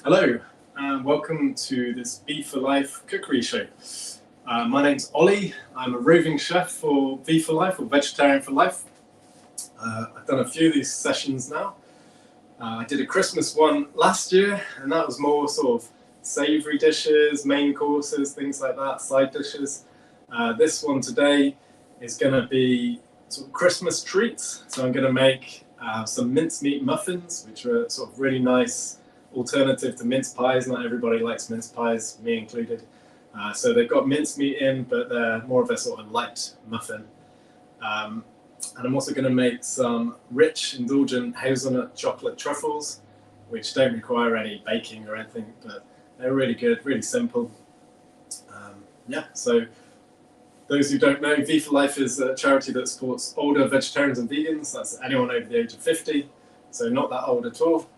Hello, and welcome to this V for Life cookery show. My name's Ollie. I'm a roving chef for V for Life, or Vegetarian for Life. I've done a few of these sessions now. I did a Christmas one last year, and that was more sort of savoury dishes, main courses, things like that, side dishes. This one today is going to be sort of Christmas treats. So I'm going to make some mincemeat muffins, which are sort of really nice alternative to mince pies. Not everybody likes mince pies, me included. So they've got mincemeat in, but they're more of a sort of light muffin. And I'm also going to make some rich, indulgent hazelnut chocolate truffles, which don't require any baking or anything, but they're really good, really simple. Yeah, so those who don't know, V for Life is a charity that supports older vegetarians and vegans. That's anyone over the age of 50, so not that old at all.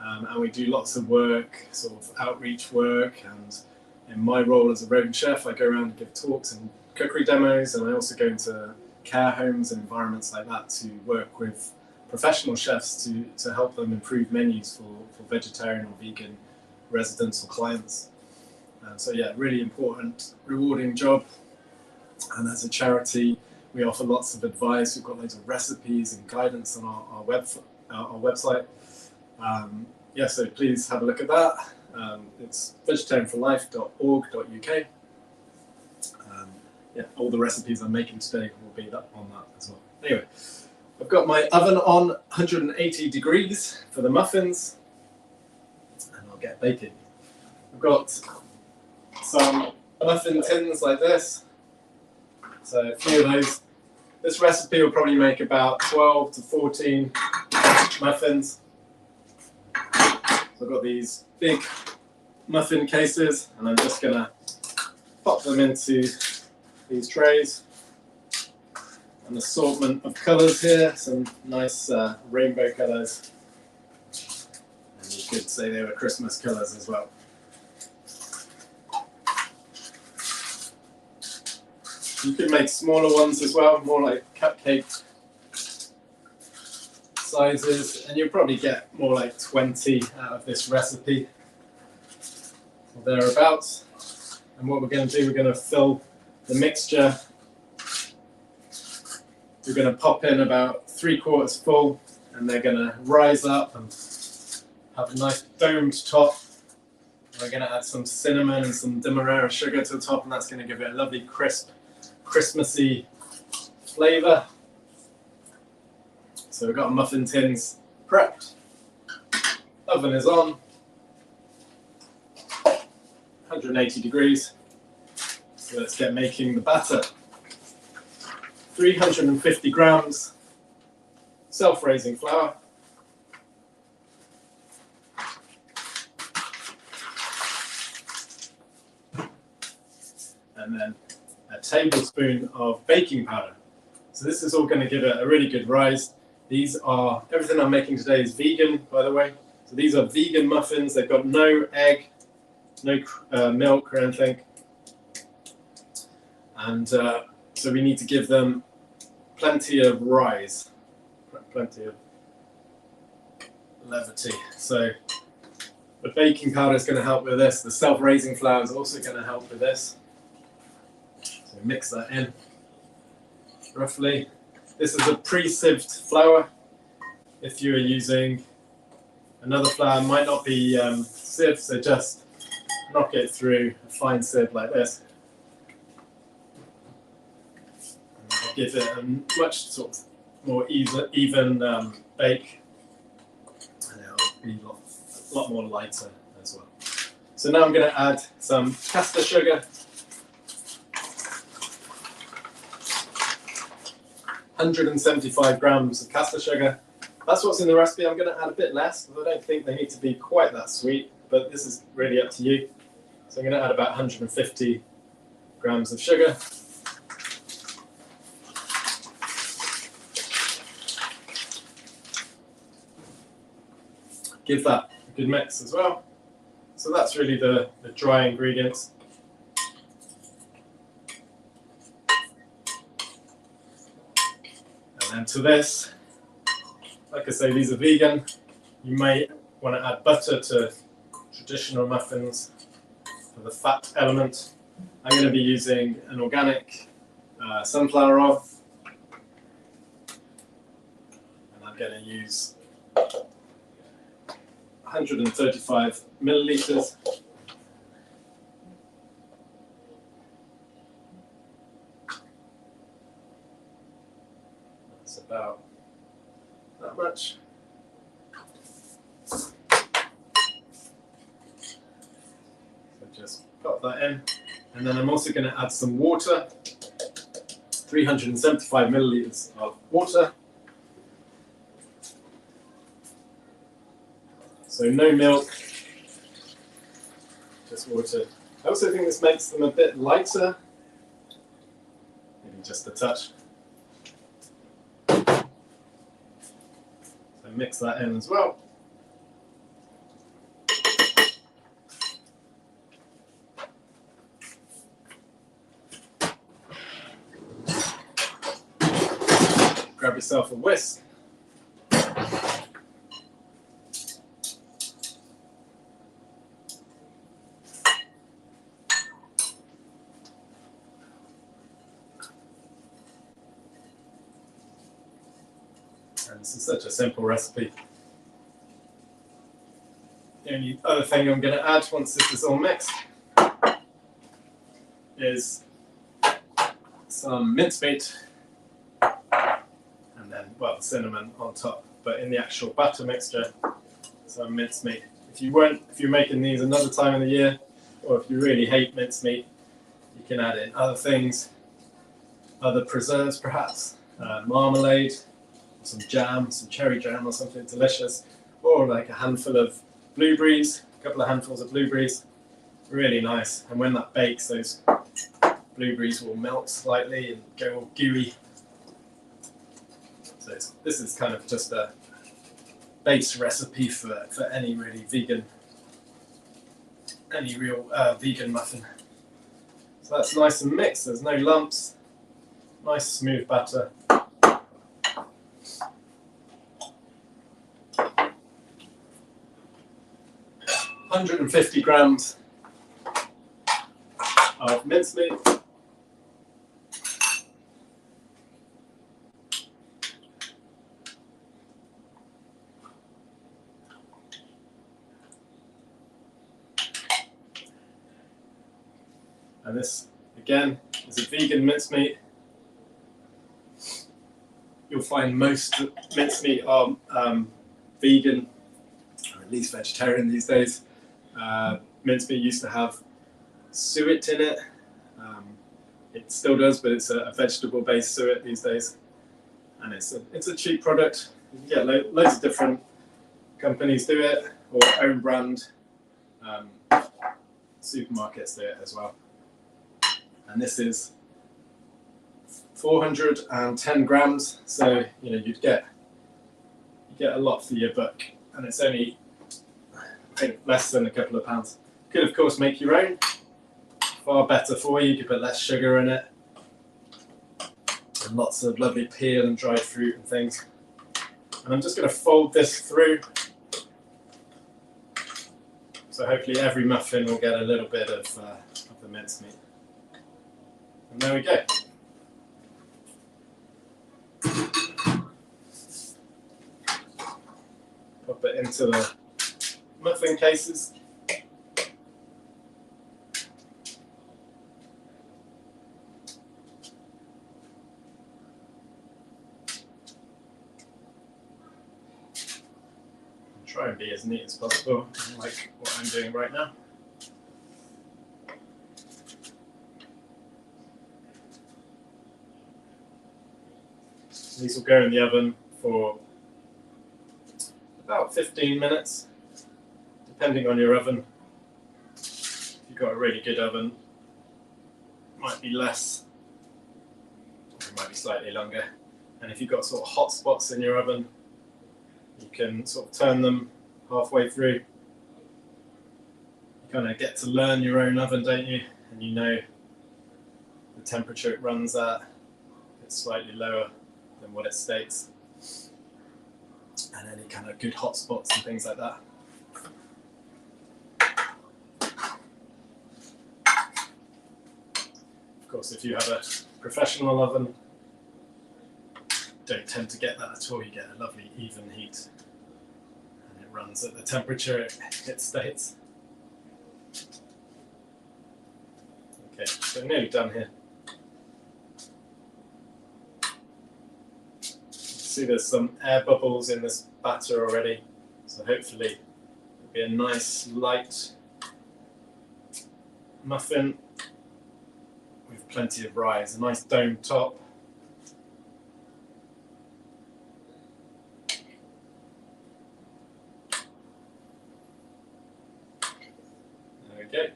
And we do lots of work, sort of outreach work, and in my role as a roving chef, I go around and give talks and cookery demos, and I also go into care homes and environments like that to work with professional chefs to help them improve menus for vegetarian or vegan residents or clients. So yeah, really important, rewarding job. And as a charity, we offer lots of advice. We've got loads of recipes and guidance on our website. Yeah, so please have a look at that. It's vegetarianforlife.org.uk. Yeah, all the recipes I'm making today will be on that as well. Anyway, I've got my oven on 180 degrees for the muffins, and I'll get baking. I've got some muffin tins like this. So a few of those. This recipe will probably make about 12 to 14 muffins. So I've got these big muffin cases, and I'm just going to pop them into these trays. An assortment of colours here, some nice rainbow colours. And you could say they were Christmas colours as well. You could make smaller ones as well, more like cupcake sizes, and you'll probably get more like 20 out of this recipe, or thereabouts. And what we're going to do, we're going to fill the mixture. We're going to pop in about 3/4 full, and they're going to rise up and have a nice domed top. We're going to add some cinnamon and some demerara sugar to the top, and that's going to give it a lovely crisp, Christmassy flavour. So we've got our muffin tins prepped. Oven is on. 180 degrees. So let's get making the batter. 350 grams self-raising flour. And then a tablespoon of baking powder. So this is all going to give it a really good rise. These are, everything I'm making today is vegan, by the way. So these are vegan muffins. They've got no egg, no milk or anything. And so we need to give them plenty of rise, plenty of levity. So the baking powder is going to help with this. The self-raising flour is also going to help with this. So mix that in roughly. This is a pre-sieved flour. If you are using another flour, it might not be sieved, so just knock it through a fine sieve like this. And give it a much sort of more even bake, and it'll be a lot more lighter as well. So now I'm going to add some caster sugar. 175 grams of caster sugar. That's what's in the recipe. I'm going to add a bit less, because I don't think they need to be quite that sweet, but this is really up to you. So I'm going to add about 150 grams of sugar. Give that a good mix as well. So that's really the dry ingredients. And to this, like I say, these are vegan. You may want to add butter to traditional muffins for the fat element. I'm going to be using an organic sunflower oil, and I'm going to use 135 milliliters. That's about that much. So just pop that in, and then I'm also going to add some water, 375 milliliters of water. So no milk, just water. I also think this makes them a bit lighter, maybe just a touch. So mix that in as well. Grab yourself a whisk. And this is such a simple recipe. The only other thing I'm going to add once this is all mixed is some mincemeat, and then, well, cinnamon on top. But in the actual batter mixture, some mincemeat. If you're making these another time of the year, or if you really hate mincemeat, you can add in other things, other preserves perhaps, marmalade, some jam, some cherry jam or something delicious, or like a handful of blueberries, a couple of handfuls of blueberries. Really nice. And when that bakes, those blueberries will melt slightly and go all gooey. So this is kind of just a base recipe for any really vegan, any real vegan muffin. So that's nice and mixed, there's no lumps, nice smooth batter. 150 grams of mincemeat. And this, again, is a vegan mincemeat. You'll find most mincemeat are vegan, or at least vegetarian these days. Mincemeat used to have suet in it. It still does, but it's a vegetable-based suet these days. And it's a cheap product. You can get loads of different companies do it, or own brand supermarkets do it as well. And this is 410 grams, so you get a lot for your buck, and it's only, I think, less than a couple of pounds. You could of course make your own, far better for you. You could put less sugar in it, and lots of lovely peel and dried fruit and things. And I'm just going to fold this through, so hopefully every muffin will get a little bit of the mincemeat. And there we go. Pop it into the muffin cases. And try and be as neat as possible, like what I'm doing right now. These will go in the oven for about 15 minutes, depending on your oven. If you've got a really good oven, it might be less, or it might be slightly longer. And if you've got sort of hot spots in your oven, you can sort of turn them halfway through. You kind of get to learn your own oven, don't you? And you know the temperature it runs at. It's slightly lower than what it states, and any kind of good hot spots and things like that. course, if you have a professional oven, don't tend to get that at all. You get a lovely even heat, and it runs at the temperature it states. Okay, so nearly done here. See, there's some air bubbles in this batter already, so hopefully it'll be a nice light muffin with plenty of rise, a nice dome top. There we go.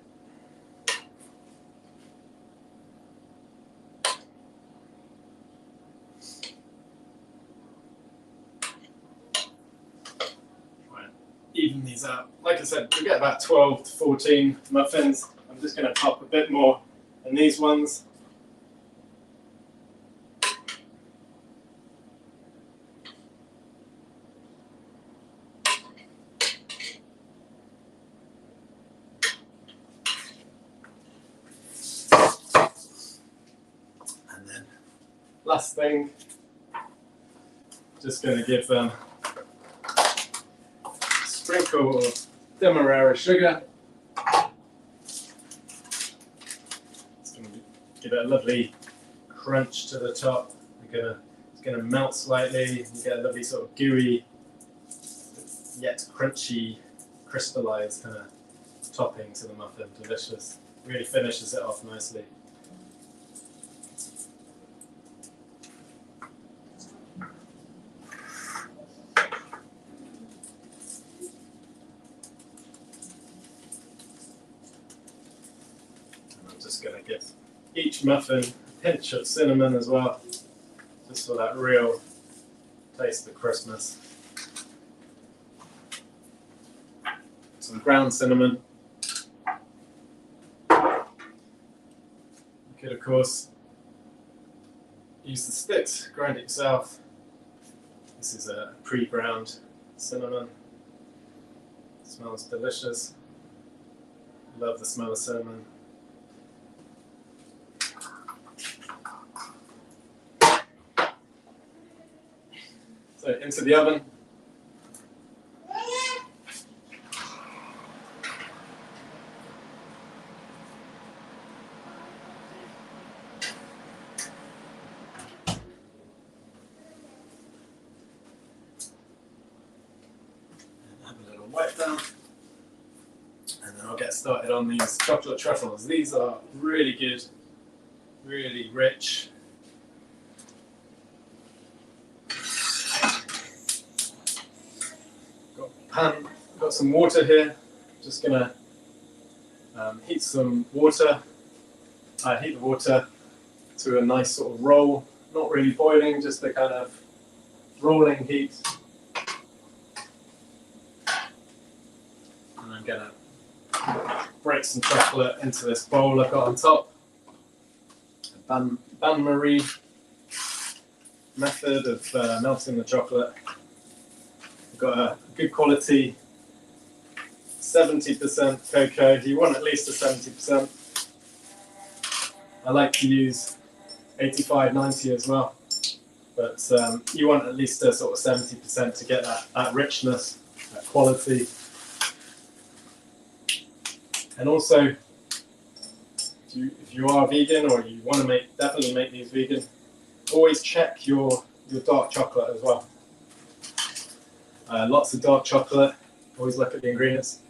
Even these out. Like I said, we get about 12 to 14 muffins. I'm just going to pop a bit more in these ones. And then last thing, just going to give them sprinkle of demerara sugar. It's going to give it a lovely crunch to the top. It's going to melt slightly. You get a lovely sort of gooey, yet crunchy, crystallized kind of topping to the muffin. Delicious. Really finishes it off nicely. Just going to give each muffin a pinch of cinnamon as well, just for that real taste of Christmas. Some ground cinnamon. You could, of course, use the sticks, grind it yourself. This is a pre-ground cinnamon. It smells delicious. Love the smell of cinnamon. So into the oven. And have a little wet down. And then I'll get started on these chocolate truffles. These are really good, really rich. Got some water here. Just gonna heat some water. Heat the water to a nice sort of roll, not really boiling, just a kind of rolling heat. And I'm gonna break some chocolate into this bowl I've got on top. Bain-marie method of melting the chocolate. I've got a good quality 70% cocoa. You want at least a 70%. I like to use 85, 90 as well. But you want at least a sort of 70% to get that richness, that quality. And also, if you are vegan or you want to definitely make these vegan, always check your dark chocolate as well. Lots of dark chocolate. Always look at the ingredients.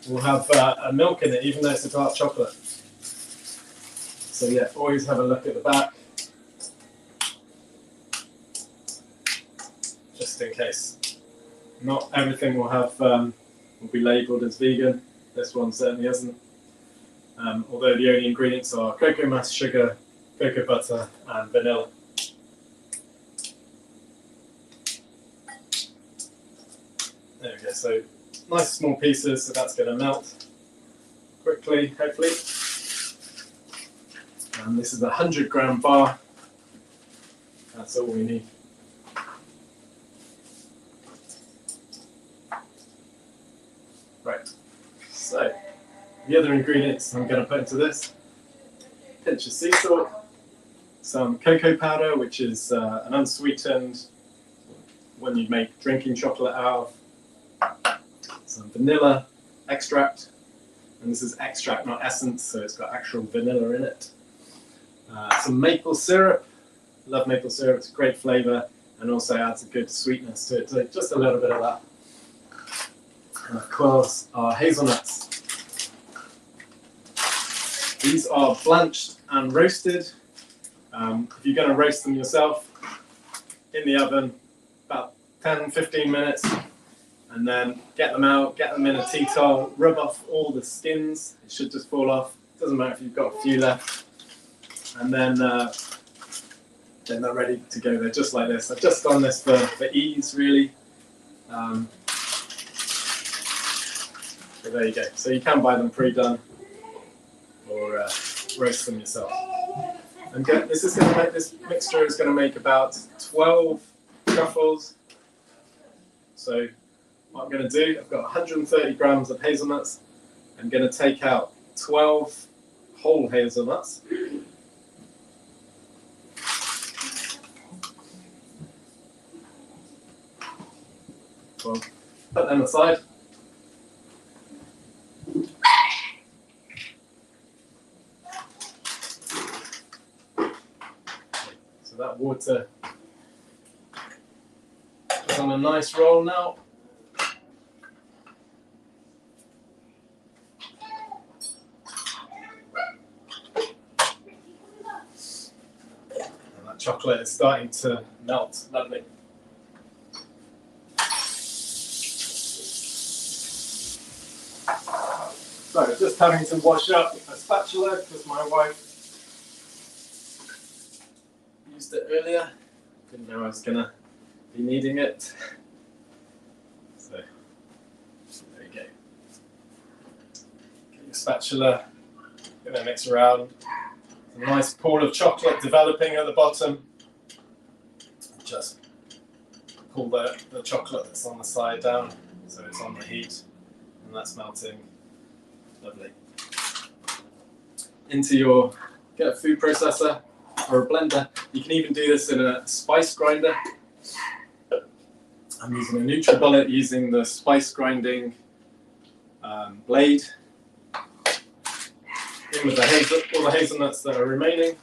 We'll have a milk in it, even though it's a dark chocolate. So yeah, always have a look at the back, just in case. Not everything will have will be labelled as vegan. This one certainly isn't. Although the only ingredients are cocoa mass, sugar, cocoa butter, and vanilla. There we go. So nice small pieces, so that's going to melt quickly, hopefully. And this is a 100-gram bar. That's all we need. Right. So the other ingredients I'm going to put into this. pinch of sea salt, some cocoa powder, which is an unsweetened one you make drinking chocolate out of, some vanilla extract, and this is extract, not essence, so it's got actual vanilla in it. Some maple syrup. Love maple syrup, it's a great flavour and also adds a good sweetness to it, so just a little bit of that. And of course our hazelnuts. These are blanched and roasted. If you're going to roast them yourself, in the oven about 10-15 minutes, and then get them out, get them in a tea towel, rub off all the skins, it should just fall off, doesn't matter if you've got a few left, and then they're ready to go. They're just like this. I've just done this for ease, really. So there you go. So you can buy them pre-done or roast them yourself. And this mixture is going to make about 12 truffles. So what I'm going to do, I've got 130 grams of hazelnuts. I'm going to take out 12 whole hazelnuts. Well, put them aside. So that water is on a nice roll now. And that chocolate is starting to melt. Lovely. So just having to wash up a spatula because my wife used it earlier. Didn't know I was going to be needing it. So there you go. Get your spatula, give it a mix around. A nice pool of chocolate developing at the bottom. Just pull the chocolate that's on the side down so it's on the heat and that's melting. Lovely. Get a food processor or a blender. You can even do this in a spice grinder. I'm using a NutriBullet using the spice grinding blade. In with all the hazelnuts that are remaining.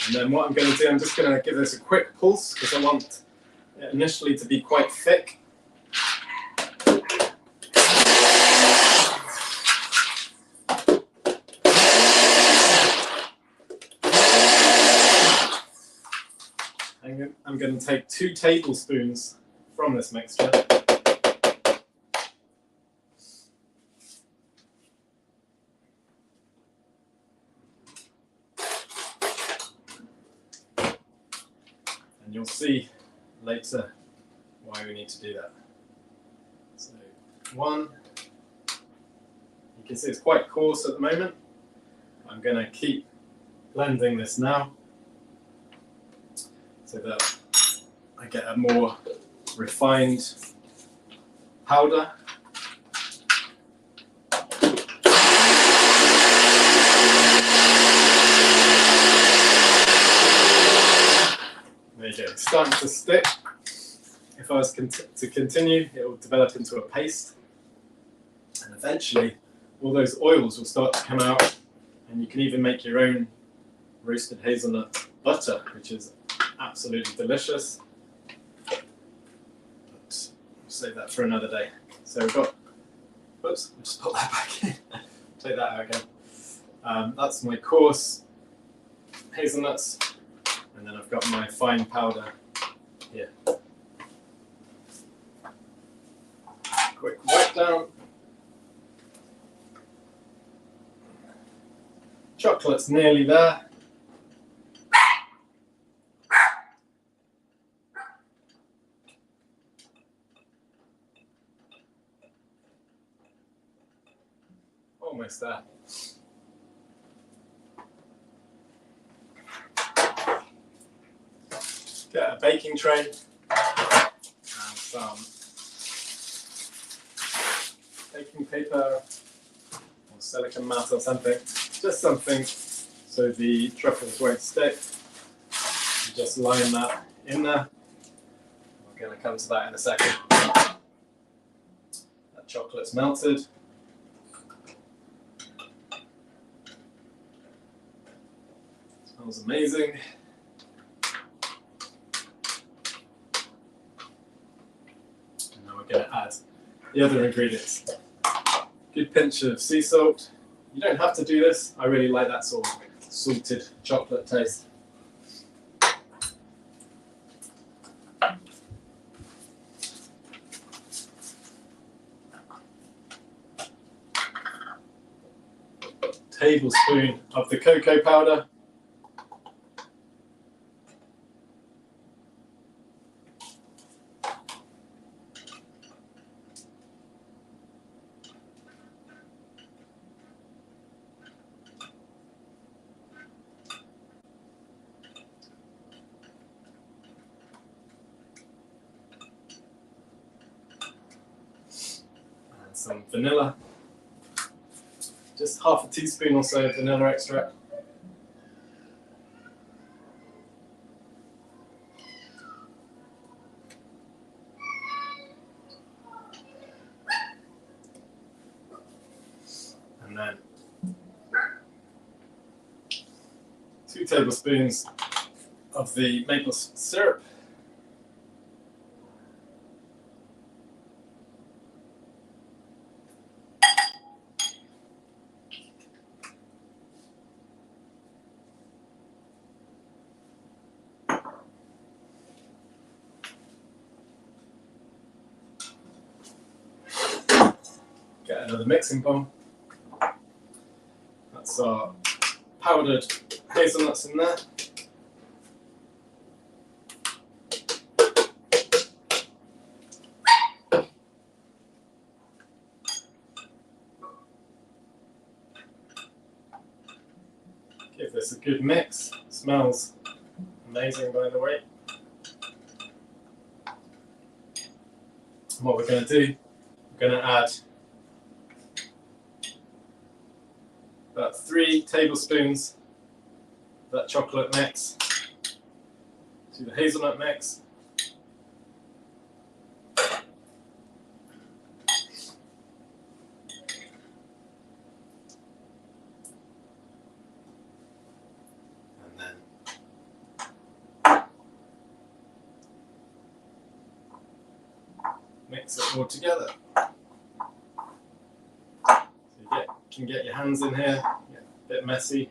And then what I'm going to do, I'm just going to give this a quick pulse because I want it initially to be quite thick. I'm going to take 2 tablespoons from this mixture. And you'll see later why we need to do that. So 1, you can see it's quite coarse at the moment. I'm going to keep blending this now so that I get a more refined powder. There you go, it's starting to stick. If I was to continue, it will develop into a paste. And eventually, all those oils will start to come out, and you can even make your own roasted hazelnut butter, which is absolutely delicious. But we'll save that for another day. So we've got, whoops, I'll just put that back in. Take that out again. That's my coarse hazelnuts. And then I've got my fine powder here. Quick wipe down. Chocolate's nearly there. Almost there. Get a baking tray and some baking paper or silicone mat or something, just something so the truffles won't stick. You just line that in there. We're going to come to that in a second. That chocolate's melted. Smells amazing. And now we're going to add the other ingredients. Good pinch of sea salt. You don't have to do this. I really like that sort of salted chocolate taste. Tablespoon of the cocoa powder. And some vanilla. Just half a teaspoon or so of vanilla extract. And then 2 tablespoons of the maple syrup. Get another mixing bowl. That's our powdered hazelnuts in there. Give this a good mix. It smells amazing, by the way. And what we're going to do, we're going to add about 3 tablespoons of that chocolate mix to the hazelnut mix. And then mix it all together. You can get your hands in here, yeah, a bit messy.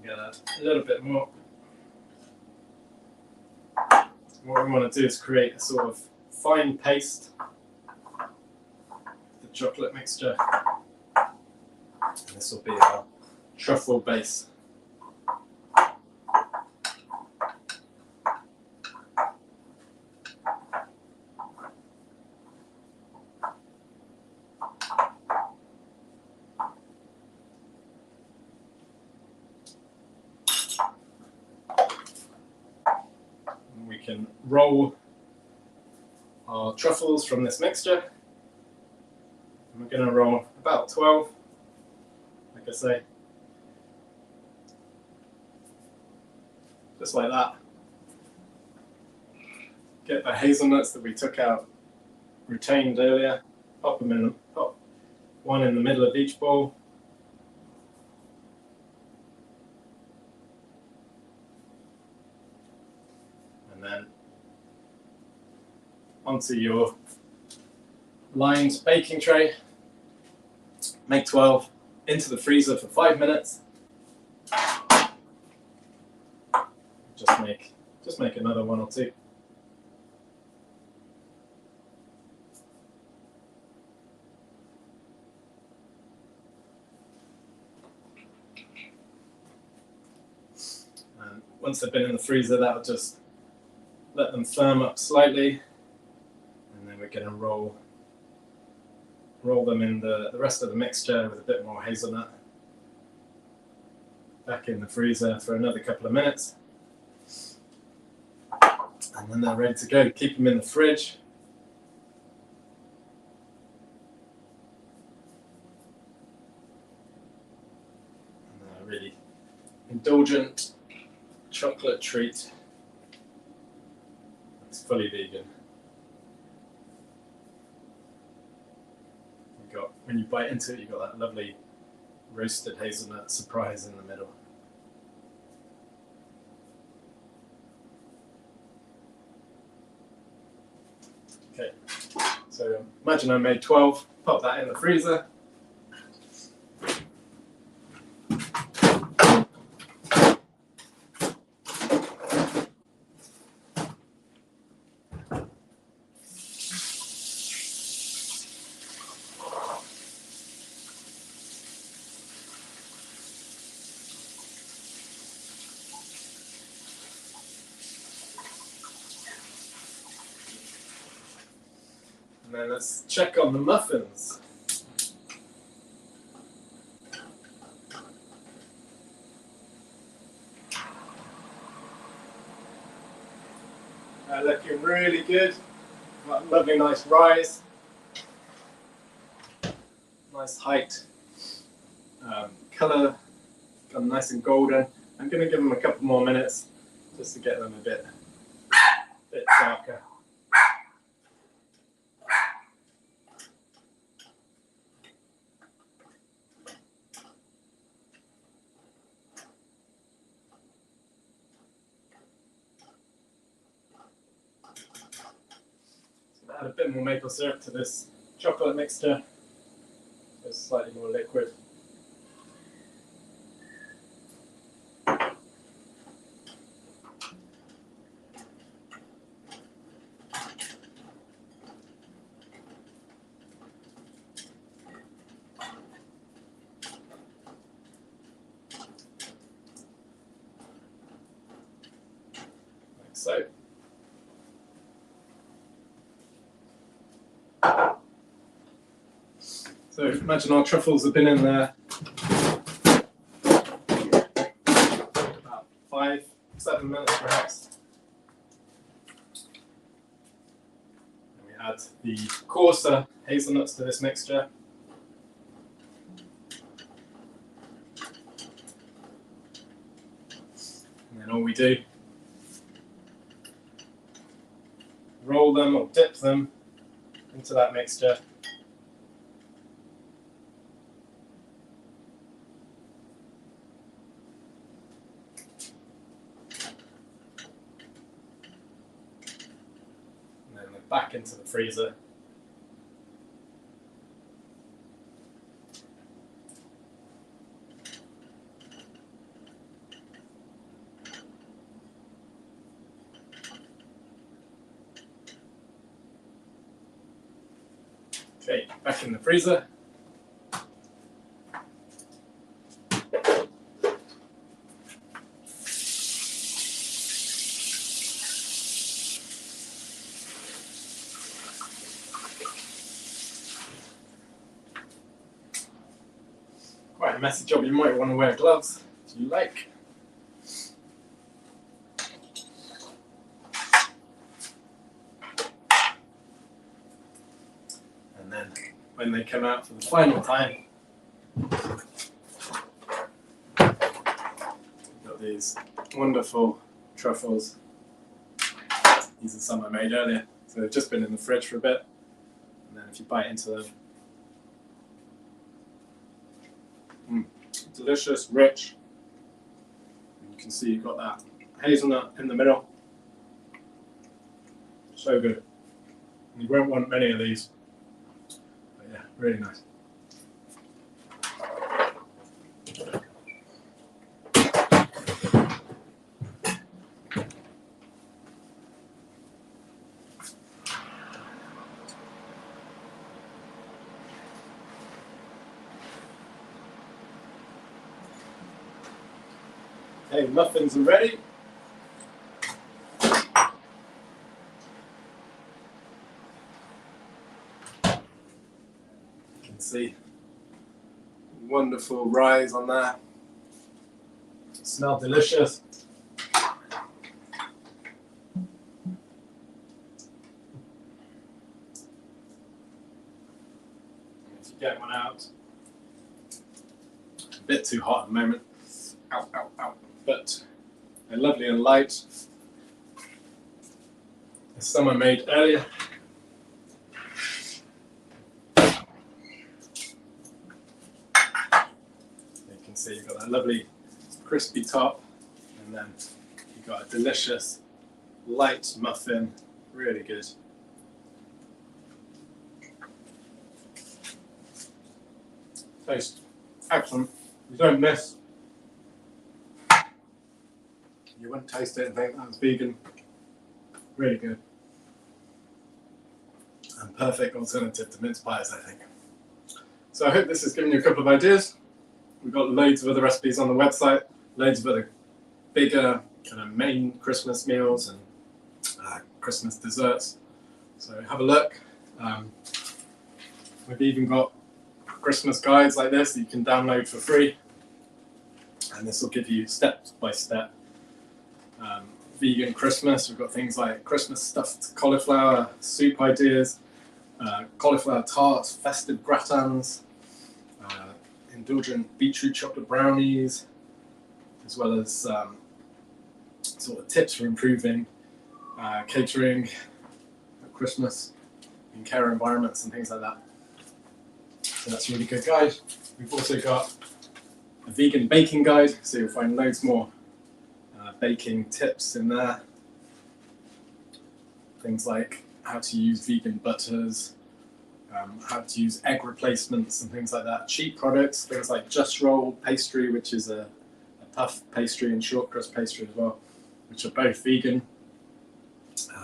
Get a little bit more. What we want to do is create a sort of fine paste of the chocolate mixture. And this will be our truffle base. We can roll our truffles from this mixture. And we're going to roll about 12, like I say. Just like that. Get the hazelnuts that we took out, retained earlier, pop them in, pop one in the middle of each bowl. And then onto your lined baking tray. Make 12 into the freezer for 5 minutes. Just make another 1 or 2. once they've been in the freezer, that'll just let them firm up slightly, and then we're going to roll them in the rest of the mixture with a bit more hazelnut. Back in the freezer for another couple of minutes, and then they're ready to go. Keep them in the fridge. And a really indulgent chocolate treat. It's fully vegan. When you bite into it, you've got that lovely roasted hazelnut surprise in the middle. Okay, so imagine I made 12, pop that in the freezer. And then let's check on the muffins. Looking really good. Got a lovely nice rise. Nice height. Colour, got nice and golden. I'm going to give them a couple more minutes just to get them a bit darker. Add a bit more maple syrup to this chocolate mixture, so it's slightly more liquid. Like so. So imagine our truffles have been in there about 5-7 minutes perhaps. And we add the coarser hazelnuts to this mixture. And then all we do, roll them or dip them into that mixture. Back into the freezer. Okay, back in the freezer. Quite a messy job, you might want to wear gloves if you like. And then when they come out for the final time, we've got these wonderful truffles. These are some I made earlier, so they've just been in the fridge for a bit. And then if you bite into them, delicious, rich. You can see you've got that hazelnut in the middle. So good. You won't want many of these. But yeah, really nice. Okay, muffins are ready. see wonderful rise on there. Smell delicious. If you get one out, a bit too hot at the moment. Ow, ow, ow. But they're lovely and light. There's some I made earlier. You can see you've got that lovely crispy top, and then you've got a delicious light muffin, really good. Tastes excellent. You don't miss. You wouldn't taste it and think that was vegan. Really good. And perfect alternative to mince pies, I think. So I hope this has given you a couple of ideas. We've got loads of other recipes on the website, loads of other bigger kind of main Christmas meals and Christmas desserts. So have a look. We've even got Christmas guides like this that you can download for free. And this will give you step-by-step vegan Christmas. We've got things like Christmas stuffed cauliflower soup ideas, cauliflower tarts, festive gratins, indulgent beetroot chocolate brownies, as well as sort of tips for improving catering at Christmas in care environments and things like that. So that's a really good guide. We've also got a vegan baking guide, so you'll find loads more baking tips in there. Things like how to use vegan butters, how to use egg replacements and things like that. Cheap products, things like Just Roll pastry, which is a puff pastry, and short crust pastry as well, which are both vegan.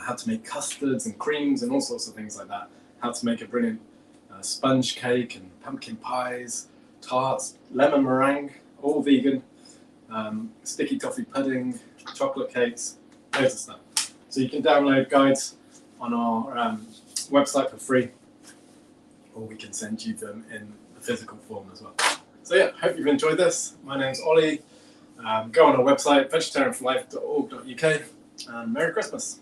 How to make custards and creams and all sorts of things like that. How to make a brilliant sponge cake and pumpkin pies, tarts, lemon meringue, all vegan. Sticky toffee pudding, chocolate cakes, loads of stuff. So you can download guides on our website for free, or we can send you them in a physical form as well. So yeah, hope you've enjoyed this. My name's Ollie. Go on our website, vegetarianforlife.org.uk, and Merry Christmas.